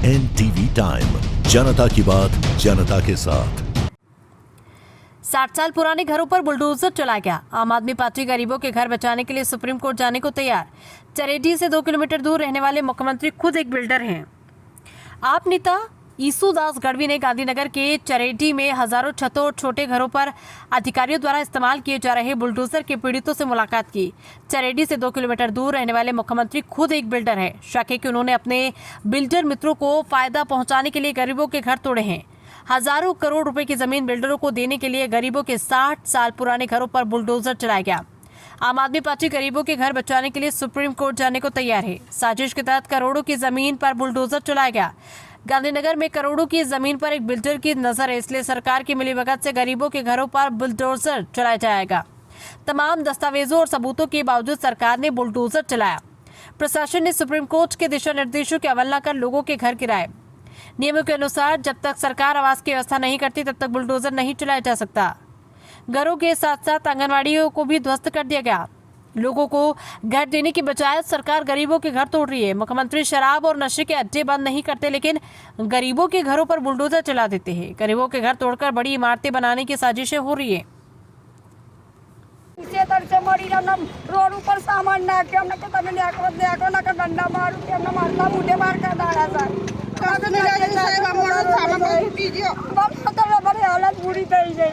NTV time, जनता की बात जनता के साथ। 60 साल पुराने घरों पर बुलडोजर चला गया। आम आदमी पार्टी गरीबों के घर बचाने के लिए सुप्रीम कोर्ट जाने को तैयार। चरेडी से 2 किलोमीटर दूर रहने वाले मुख्यमंत्री खुद एक बिल्डर हैं। आप नेता ईसूदास गढ़वी ने गांधीनगर के चरेडी में हजारों छतों और छोटे घरों पर अधिकारियों द्वारा इस्तेमाल किए जा रहे बुलडोजर के पीड़ितों से मुलाकात की। चरेडी से 2 किलोमीटर दूर रहने वाले मुख्यमंत्री खुद एक बिल्डर हैं। शक है कि उन्होंने अपने बिल्डर मित्रों को फायदा पहुंचाने के लिए गरीबों के घर तोड़े हैं। हजारों करोड़ रुपए की जमीन बिल्डरों को देने के लिए गरीबों के 60 साल पुराने घरों पर बुलडोजर चलाया गया। आम आदमी पार्टी गरीबों के घर बचाने के लिए सुप्रीम कोर्ट जाने को तैयार है। साजिश के तहत करोड़ों की जमीन पर बुलडोजर चलाया गया। गांधीनगर में करोड़ों की जमीन पर एक बिल्डर की नजर है, इसलिए सरकार की मिलीभगत से गरीबों के घरों पर बुलडोजर चलाया जाएगा। तमाम दस्तावेजों और सबूतों के बावजूद सरकार ने बुलडोजर चलाया। प्रशासन ने सुप्रीम कोर्ट के दिशा निर्देशों की अवहेलना कर लोगों के घर गिराए। नियमों के अनुसार जब तक सरकार आवास की व्यवस्था नहीं करती तब तक बुलडोजर नहीं चलाया जा सकता। घरों के साथ साथ आंगनवाड़ियों को भी ध्वस्त कर दिया गया। लोगों को घर देने की बजाय सरकार गरीबों के घर तोड़ रही है। मुख्यमंत्री शराब और नशे के अड्डे बंद नहीं करते, लेकिन गरीबों के घरों पर बुलडोजर चला देते हैं। गरीबों के घर तोड़कर बड़ी इमारतें बनाने की साजिशें हो रही है। रोड ऊपर सामान ना के हमने के तने न्याको ना का डंडा मारू के हमने मारला मुंडे मार का दाड़ा सा काने ले साहेब हमरो सामान को लूटी दियो बाप तो बड़े हालत बुरी થઈ ગઈ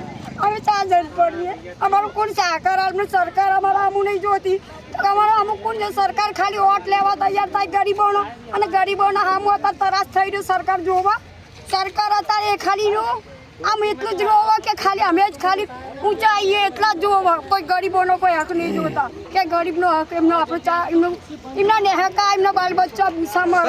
અમે ચાર્જ પડીએ અમારું કોણ સહકાર આપને સરકાર અમારા આમુ નહીં જોતી તો અમારા અમુક કોણ જે સરકાર ખાલી વોટ લેવા તૈયાર થાય ગરીબોનો અને ગરીબોના હામુ અત્યારે તરાસ થઈ રહ્યો સરકાર જોવા સરકાર અત્યારે એ ખાલી નો આમ એટલું જ જોવા કે ખાલી અમે જ ખાલી ઊંચા આવીએ એટલા જ જોવા કોઈ ગરીબોનો કોઈ હક નહીં જોતા કે ગરીબનો હક એમનો આપણો ચા એમના નેહકા એમના બાલ બચ્ચા સામર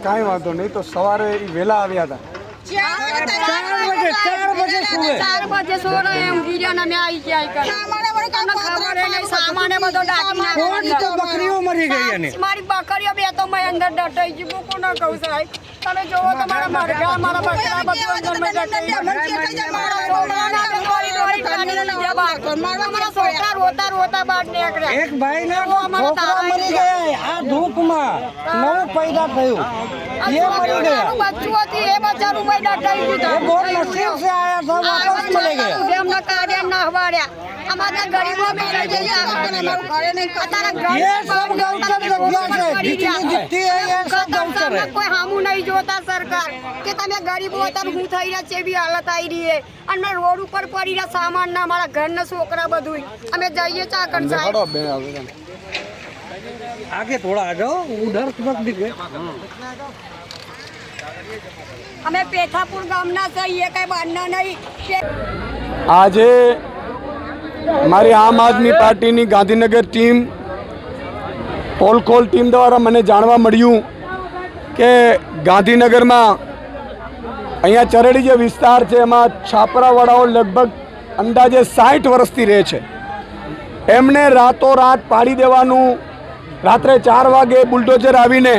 કાંઈ વાંધો નહીં તો સવારે વેલા આવ્યા હતા 4 बजे सो रहे हैं गिरिया ना में आई जाए कर खबर है नहीं सामान બધો ડાકી ના તો બકરીઓ મરી ગઈ ને મારી બકરીઓ બે તો મેં અંદર ડટાઈ જી બુકો ના કહું સાહેબ તમે જોવો તમારા મરઘા મારા બકરા બધું અંદર મેં ડટાઈ મારા છોકરાના ગોળી ગોળી કાઢીને લીધા બહાર મારા છોકરા રોતા રોતા બહાર નીકળ્યા એક ભાઈ ના છોકરા મરી ગયા આ ધૂપમાં નવું પેદા થયું એ મરી ગયા બચ્ચું હતી એ બચારું ભાઈ ડટાઈ દીધા बहुत मुश्किल से आया था वापस चले गए हमने कार्य ना हवाड़िया हमारे गरीबों में रह ये सब गौचर जगह से जितनी दिखती है ये सब गौचर है कोई हमू नहीं जोता सरकार કે તમે ગરીબો હતા હું થઈ રહ્યા છે એવી હાલત આવી રહી છે અને રોડ ઉપર પડી રહ્યા સામાન ના મારા ઘરના છોકરા બધું અમે જઈએ ચાકણ સાહેબ आगे थोड़ा आ जाओ उधर मत दिखे અમે પેથાપુર ગામના છીએ કઈ બહારના નહીં આજે મારી આમ આદમી પાર્ટીની ગાંધીનગર ટીમ પોલખોલ ટીમ દ્વારા મને જાણવા મળ્યું કે ગાંધીનગરમાં અહીંયા ચરેડી જે વિસ્તાર છે એમાં છાપરાવાળાઓ લગભગ અંદાજે 60 વર્ષથી રહે છે એમને રાતોરાત પાડી દેવાનું રાત્રે 4 વાગે બુલડોઝર આવીને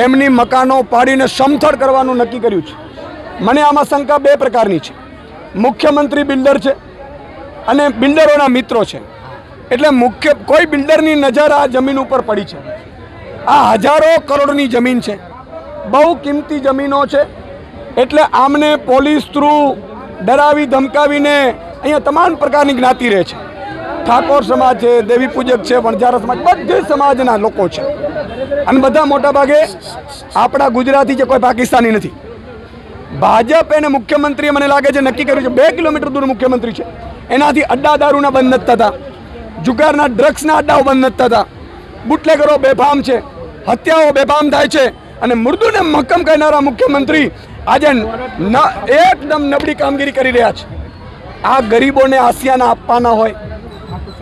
એમની મકાનો પાડીને સમથળ કરવાનું નક્કી કર્યું છે મને આમાં શંકા 2 પ્રકારની છે મુખ્યમંત્રી બિલ્ડર છે અને બિલ્ડરોના મિત્રો છે એટલે મુખ્ય કોઈ બિલ્ડરની નજર આ જમીન ઉપર પડી છે આ હજારો કરોડની જમીન છે બહુ કિંમતી જમીનો છે એટલે આમને પોલીસ થ્રુ ડરાવી ધમકાવીને અહીંયા તમામ પ્રકારની જ્ઞાતિ રહે છે ઠાકોર સમાજ છે દેવી પૂજક છે વણઝારા સમાજ બધી સમાજના લોકો છે અને બધા મોટા ભાગે આપણા ગુજરાતી છે કોઈ પાકિસ્તાની નથી ભાજપ અને મુખ્યમંત્રીએ મને લાગે છે નક્કી કર્યું છે 2 કિલોમીટર દૂર મુખ્યમંત્રી છે એનાથી અડ્ડા દારૂના બંધ નથી થતા જુગારના ડ્રગ્સના અડ્ડાઓ બંધ નથી થતા બુટલેગરો બેફામ છે હત્યાઓ બેફામ થાય છે અને મૃદુને મક્કમ કરનારા મુખ્યમંત્રી આજે એકદમ નબળી કામગીરી કરી રહ્યા છે આ ગરીબોને આસિયાના આપવાના હોય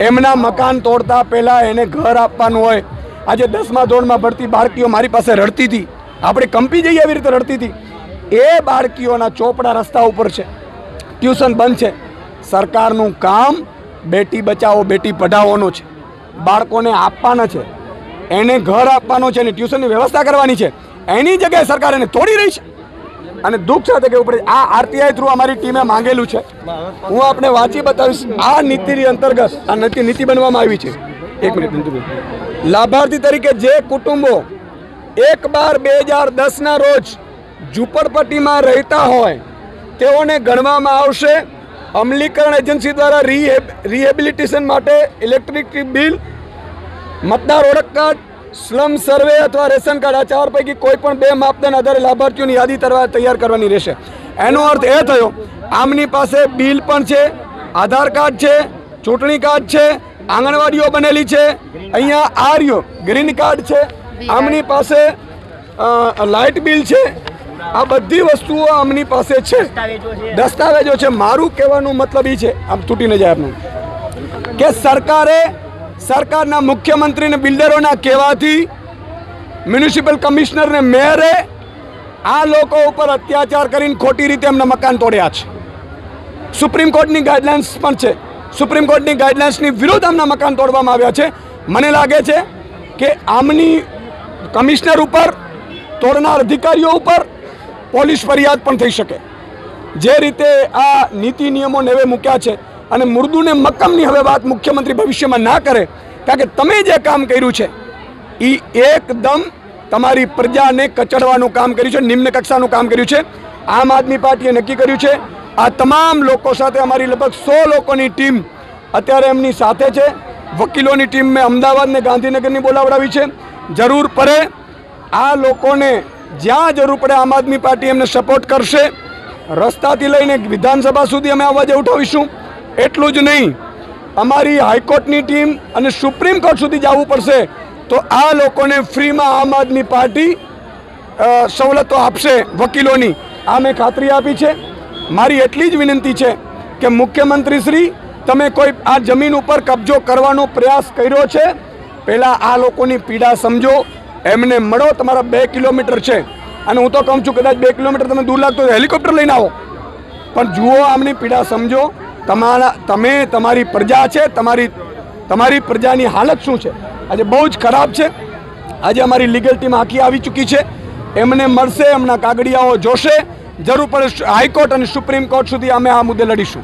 એમના મકાન તોડતા પહેલાં એને ઘર આપવાનું હોય આજે 10મા ધોરણમાં ભણતી બાળકીઓ મારી પાસે રડતી હતી આપણે કંપી જઈએ એવી રીતે રડતી હતી એ બાળકીઓના ચોપડા રસ્તા ઉપર છે ટ્યુશન બંધ છે સરકારનું કામ બેટી બચાવો બેટી પઢાઓનું છે બાળકોને આપવાના છે એને ઘર આપવાનું છે અને ટ્યુશનની વ્યવસ્થા કરવાની છે એની જગ્યાએ સરકાર એને તોડી રહી છે અને દુઃખ સાથે કહેવું પડે આ આરટીઆઈ થ્રુ અમારી ટીમે માંગેલું છે. હું આપને વાંચી બતાવીશ. આ નીતિની અંતર્ગત આ નીતિ બનવામાં આવી છે. 1 મિનિટ. લાભાર્થી તરીકે જે કુટુંબો 1/12/2010 રોજ ઝૂંપડપટ્ટીમાં રહેતા હોય તેઓને ગણવામાં આવશે. અમલીકરણ એજન્સી દ્વારા રિહેબિલિટેશન માટે ઇલેક્ટ્રિસિટી બિલ, મતદાર ઓળખ કાર્ડ, સ્લમ સર્વે અથવા રેશન કાર્ડ આ 4 પૈકી કોઈ પણ 2 માપદંડ આધારે લાભાર્થીઓની યાદી તૈયાર કરવાની રહેશે. એનો અર્થ એ થયો આમની પાસે બિલ પણ છે, આધાર કાર્ડ છે, ચૂંટણી કાર્ડ છે, આંગણવાડીઓ બનેલી છે, અહીંયા આર્યો ગ્રીન કાર્ડ છે, આમની પાસે લાઇટ બિલ છે. આ બધી વસ્તુઓ આમની પાસે છે, દસ્તાવેજો છે. મારું કહેવાનું મતલબ એ છે, આમ તૂટીને જાય આપનું, કે સરકારના મુખ્યમંત્રીને બિલ્ડરોના કહેવાથી મ્યુનિસિપલ કમિશનરને મેયરે આ લોકો ઉપર અત્યાચાર કરીને ખોટી રીતે એમના મકાન તોડ્યા છે. સુપ્રીમ કોર્ટની ગાઈડલાઇન્સ પણ છે. સુપ્રીમ કોર્ટની ગાઈડલાઇન્સની વિરુદ્ધ આમના મકાન તોડવામાં આવ્યા છે. મને લાગે છે કે આમની કમિશનર ઉપર, તોડનાર અધિકારીઓ ઉપર પોલીસ ફરિયાદ પણ થઈ શકે. જે રીતે આ નીતિ નિયમો નેવે મૂક્યા છે અને મુર્દુને મક્કમની હવે વાત મુખ્યમંત્રી ભવિષ્યમાં ના કરે, કારણ કે તમે જે કામ કર્યું છે એ એકદમ તમારી પ્રજાને કચડવાનું કામ કર્યું છે, નિમ્ન કક્ષાનું કામ કર્યું છે. આમ આદમી પાર્ટીએ નક્કી કર્યું છે આ તમામ લોકો સાથે અમારી લગભગ 100 લોકોની ટીમ અત્યારે એમની સાથે છે. વકીલોની ટીમ મેં અમદાવાદ ને ગાંધીનગરની બોલાવડાવી છે. જરૂર પડે આ લોકોને જ્યાં જરૂર પડે આમ આદમી પાર્ટી એમને સપોર્ટ કરશે. રસ્તાથી લઈને વિધાનસભા સુધી અમે અવાજ ઉઠાવીશું. એટલું જ નહીં, અમારી હાઈકોર્ટની ટીમ અને સુપ્રીમ કોર્ટ સુધી જવું પડશે તો આ લોકોને ફ્રીમાં આમ આદમી પાર્ટી સવલતો આપશે વકીલોની. આ મેં ખાતરી આપી છે. મારી એટલી જ વિનંતી છે કે મુખ્યમંત્રી શ્રી, તમે કોઈ આ જમીન ઉપર કબજો કરવાનો પ્રયાસ કર્યો છે, પહેલાં આ લોકોની પીડા સમજો, એમને મળો. તમારા 2 કિલોમીટર છે અને હું તો કહું છું કદાચ 2 કિલોમીટર તમે દૂર લાગતો હેલિકોપ્ટર લઈને આવો, પણ જુઓ આમની પીડા સમજો. તમારી પ્રજા છે, તમારી પ્રજાની હાલત શું છે આજે બહુ જ ખરાબ છે. આજે અમારી લીગલ ટીમ આખી આવી ચૂકી છે. એમને મળશે, એમના કાગળિયાઓ જોશે. જરૂર પડે હાઈકોર્ટ અને સુપ્રીમ કોર્ટ સુધી અમે આ મુદ્દે લડીશું.